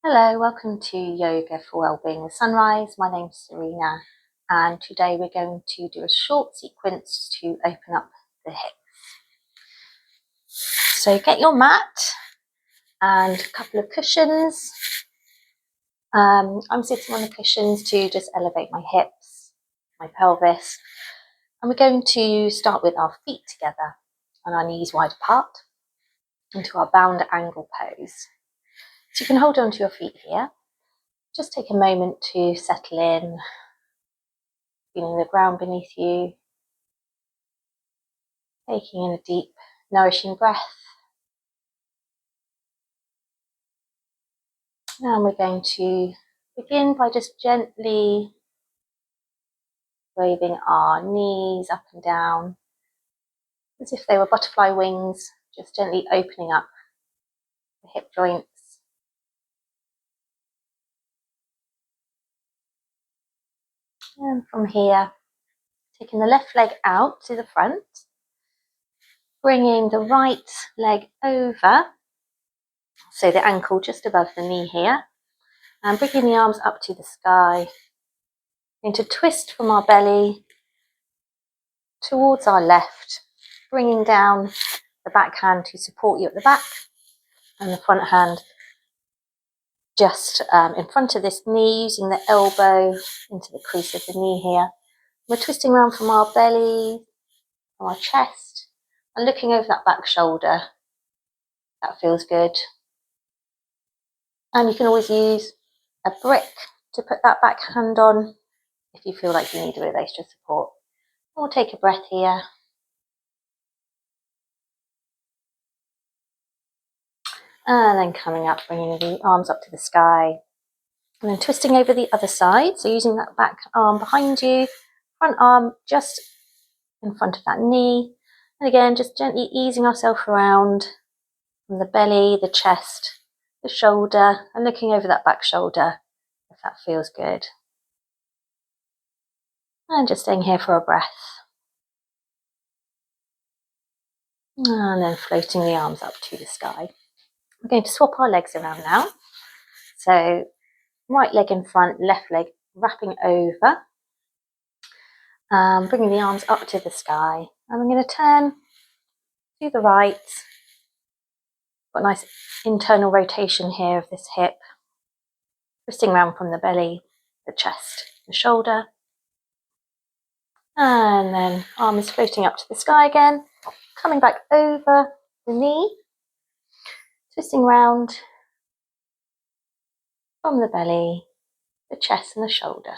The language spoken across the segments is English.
Hello, welcome to Yoga for Wellbeing with Sunrise. My name's Serena, and today we're going to do a short sequence to open up the hips. So get your mat and a couple of cushions. I'm sitting on the cushions to just elevate my hips, my pelvis, and we're going to start with our feet together and our knees wide apart into our bound angle pose. So you can hold on to your feet here. Just take a moment to settle in, feeling the ground beneath you, taking in a deep, nourishing breath. And we're going to begin by just gently waving our knees up and down as if they were butterfly wings, just gently opening up the hip joints. And from here, taking the left leg out to the front, bringing the right leg over, so the ankle just above the knee here, and bringing the arms up to the sky. Going to twist from our belly towards our left, bringing down the back hand to support you at the back, and the front hand just in front of this knee, using the elbow into the crease of the knee here. We're twisting around from our belly, from our chest, and looking over that back shoulder. That feels good. And you can always use a brick to put that back hand on if you feel like you need a bit of extra support. We'll take a breath here. And then coming up, bringing the arms up to the sky. And then twisting over the other side. So using that back arm behind you, front arm just in front of that knee. And again, just gently easing ourselves around from the belly, the chest, the shoulder, and looking over that back shoulder if that feels good. And just staying here for a breath. And then floating the arms up to the sky. We're going to swap our legs around now. So right leg in front, left leg wrapping over. Bringing the arms up to the sky. And I'm going to turn to the right. Got a nice internal rotation here of this hip. Twisting around from the belly, the chest, the shoulder. And then arm is floating up to the sky again. Coming back over the knee. Twisting round from the belly, the chest and the shoulder.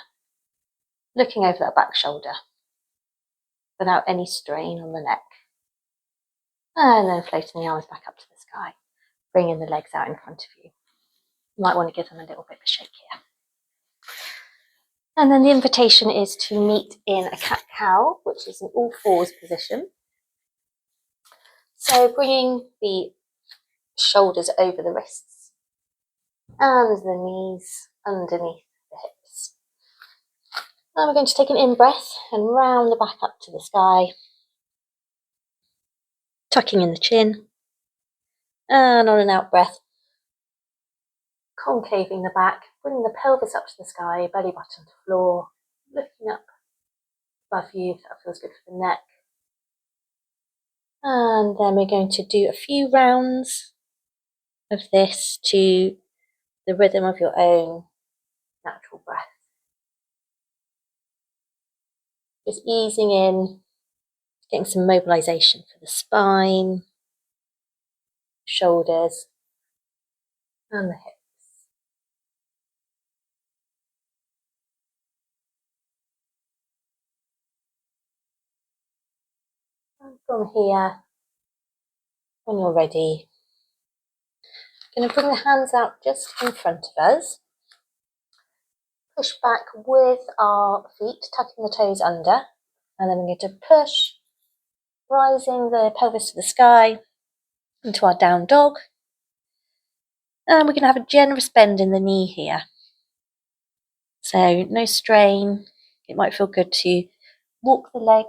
Looking over that back shoulder without any strain on the neck. And then floating the arms back up to the sky. Bringing the legs out in front of you. You might want to give them a little bit of a shake here. And then the invitation is to meet in a cat-cow, which is an all-fours position. So bringing the shoulders over the wrists and the knees underneath the hips. Now we're going to take an in-breath and round the back up to the sky. Tucking in the chin. And on an out-breath, concaving the back, bringing the pelvis up to the sky, belly button to floor, looking up above you if that feels good for the neck. And then we're going to do a few rounds of this to the rhythm of your own natural breath. Just easing in, getting some mobilization for the spine, shoulders, and the hips. And from here, when you're ready, I'm going to bring the hands out just in front of us. Push back with our feet, tucking the toes under, and then we're going to push, rising the pelvis to the sky into our down dog. And we're going to have a generous bend in the knee here. So no strain. It might feel good to walk the legs.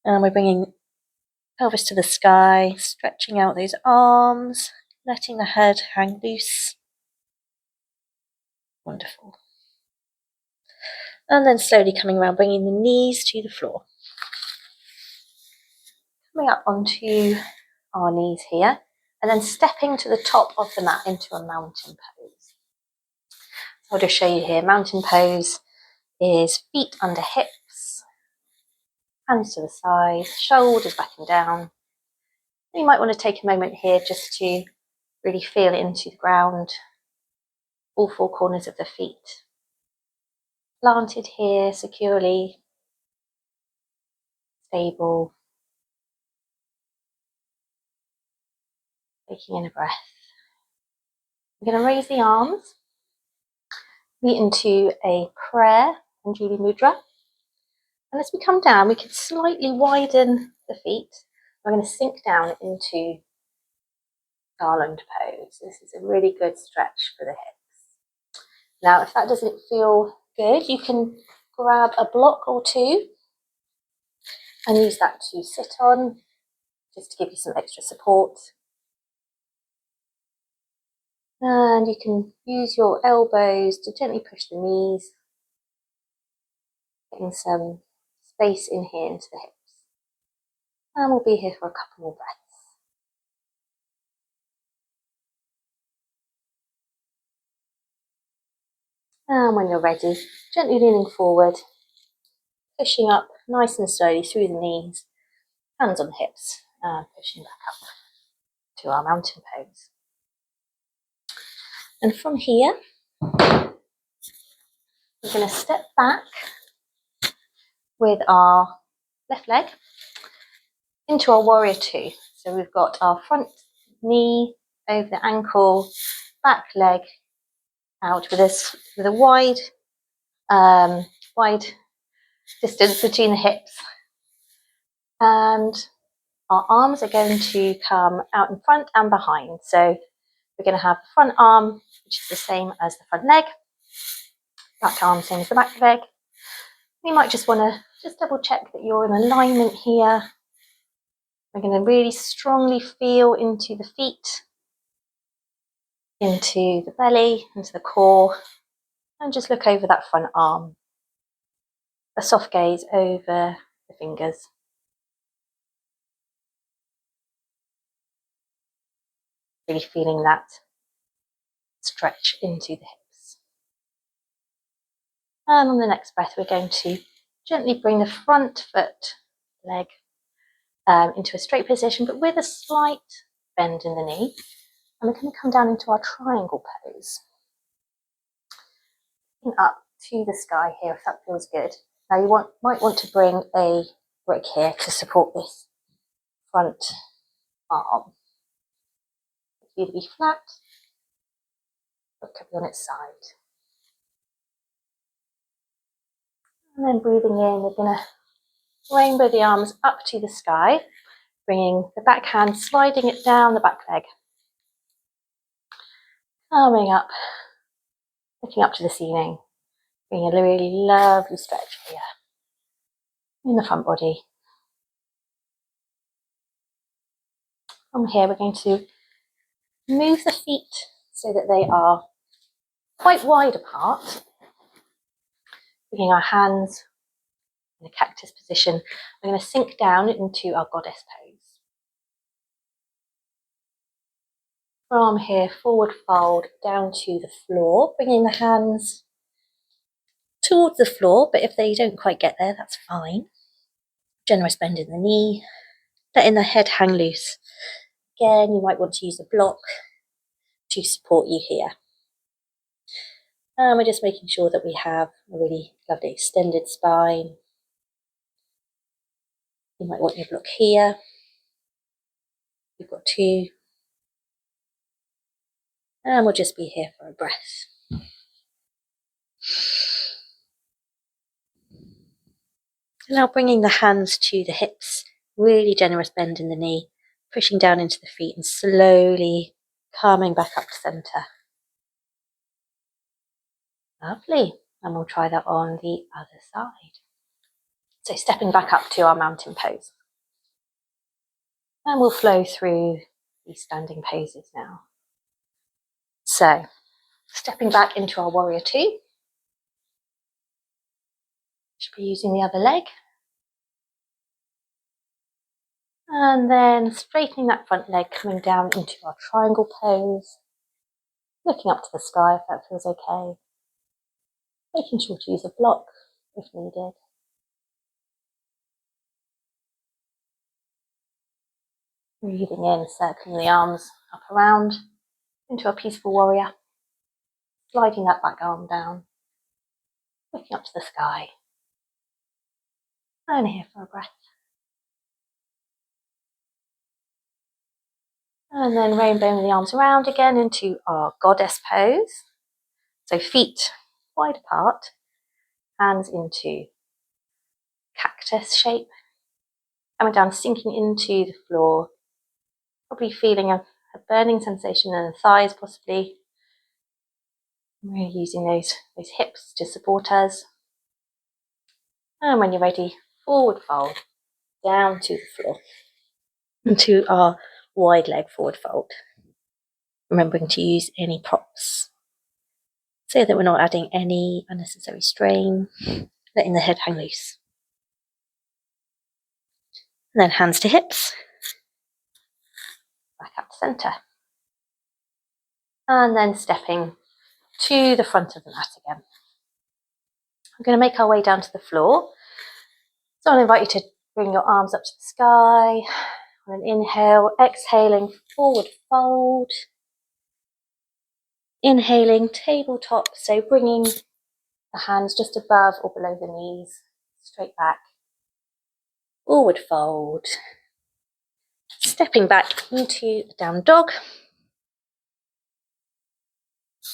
And we're bringing pelvis to the sky, stretching out those arms, letting the head hang loose. Wonderful. And then slowly coming around, bringing the knees to the floor. Coming up onto our knees here, and then stepping to the top of the mat into a mountain pose. I'll just show you here. Mountain pose is feet under hips, hands to the side, shoulders back and down. You might want to take a moment here just to really feel into the ground, all four corners of the feet. Planted here securely, stable. Taking in a breath. We're going to raise the arms, meet into a prayer and Anjali Mudra. And as we come down, we can slightly widen the feet. We're going to sink down into garland pose. This is a really good stretch for the hips. Now, if that doesn't feel good, you can grab a block or two and use that to sit on, just to give you some extra support. And you can use your elbows to gently push the knees, getting some space in here into the hips. And we'll be here for a couple more breaths. And when you're ready, gently leaning forward, pushing up nice and slowly through the knees, hands on the hips, and pushing back up to our mountain pose. And from here, we're going to step back with our left leg into our warrior two. So we've got our front knee over the ankle, back leg out with a wide distance between the hips, and our arms are going to come out in front and behind. So we're going to have the front arm, which is the same as the front leg, back arm same as the back leg. You might just want to just double check that you're in alignment here. We're going to really strongly feel into the feet, into the belly, into the core, and just look over that front arm. A soft gaze over the fingers. Really feeling that stretch into the hips. And on the next breath, we're going to gently bring the front foot, leg into a straight position, but with a slight bend in the knee. And we're going to come down into our triangle pose. Looking up to the sky here, if that feels good. Now you might want to bring a brick here to support this front arm. Either be flat, or it could be on its side. And then breathing in, we're going to rainbow the arms up to the sky, bringing the back hand, sliding it down the back leg. Coming up, looking up to the ceiling, bringing a really lovely stretch here in the front body. From here, we're going to move the feet so that they are quite wide apart, bringing our hands in a cactus position. We're going to sink down into our goddess pose. From here, forward fold down to the floor, bringing the hands towards the floor, but if they don't quite get there, that's fine. Generous bend in the knee, letting the head hang loose. Again, you might want to use a block to support you here. And we're just making sure that we have a really lovely extended spine. You might want your block here. You've got two. And we'll just be here for a breath. Now bringing the hands to the hips, really generous bend in the knee, pushing down into the feet and slowly calming back up to centre. Lovely. And we'll try that on the other side. So stepping back up to our mountain pose. And we'll flow through these standing poses now. So, stepping back into our warrior two. Should be using the other leg. And then straightening that front leg, coming down into our triangle pose. Looking up to the sky if that feels okay. Making sure to use a block if needed. Breathing in, circling the arms up around into a peaceful warrior. Sliding that back arm down. Looking up to the sky. And here for a breath. And then rainbowing the arms around again into our goddess pose. So feet wide apart, hands into cactus shape. Coming down, sinking into the floor. Probably feeling a burning sensation in the thighs possibly. We're using those hips to support us. And when you're ready, forward fold down to the floor. Into our wide leg forward fold. Remembering to use any props so that we're not adding any unnecessary strain, letting the head hang loose. And then hands to hips, back up to centre. And then stepping to the front of the mat again. We're going to make our way down to the floor. So I'll invite you to bring your arms up to the sky. On an inhale, exhaling, forward fold. Inhaling, tabletop, so bringing the hands just above or below the knees, straight back. Forward fold. Stepping back into the down dog.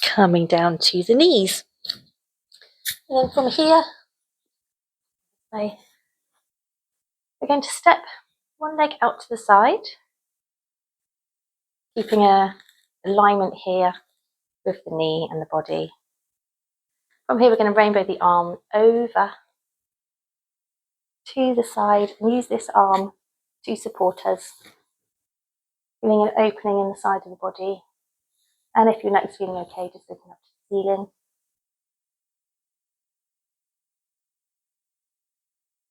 Coming down to the knees. And then from here, we're going to step one leg out to the side, keeping an alignment here with the knee and the body. From here, we're going to rainbow the arm over to the side and use this arm to support us, feeling an opening in the side of the body. And if your neck's feeling okay, just looking up to the ceiling.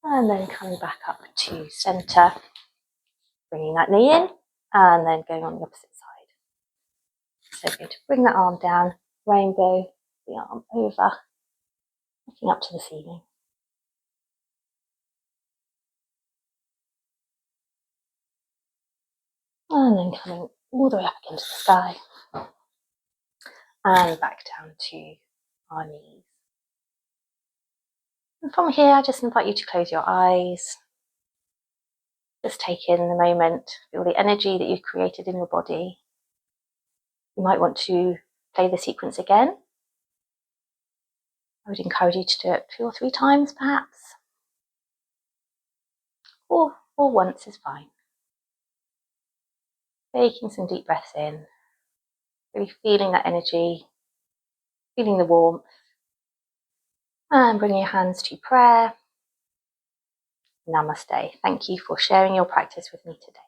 And then coming back up to centre, bringing that knee in, and then going on the opposite side. So we're going to bring that arm down, rainbow the arm over, looking up to the ceiling. And then coming all the way up again to the sky. And back down to our knees. And from here, I just invite you to close your eyes. Just take in the moment, feel the energy that you've created in your body. You might want to play the sequence again. I would encourage you to do it 2 or 3 times perhaps. Or once is fine. Taking some deep breaths in, really feeling that energy, feeling the warmth, and bringing your hands to prayer. Namaste. Thank you for sharing your practice with me today.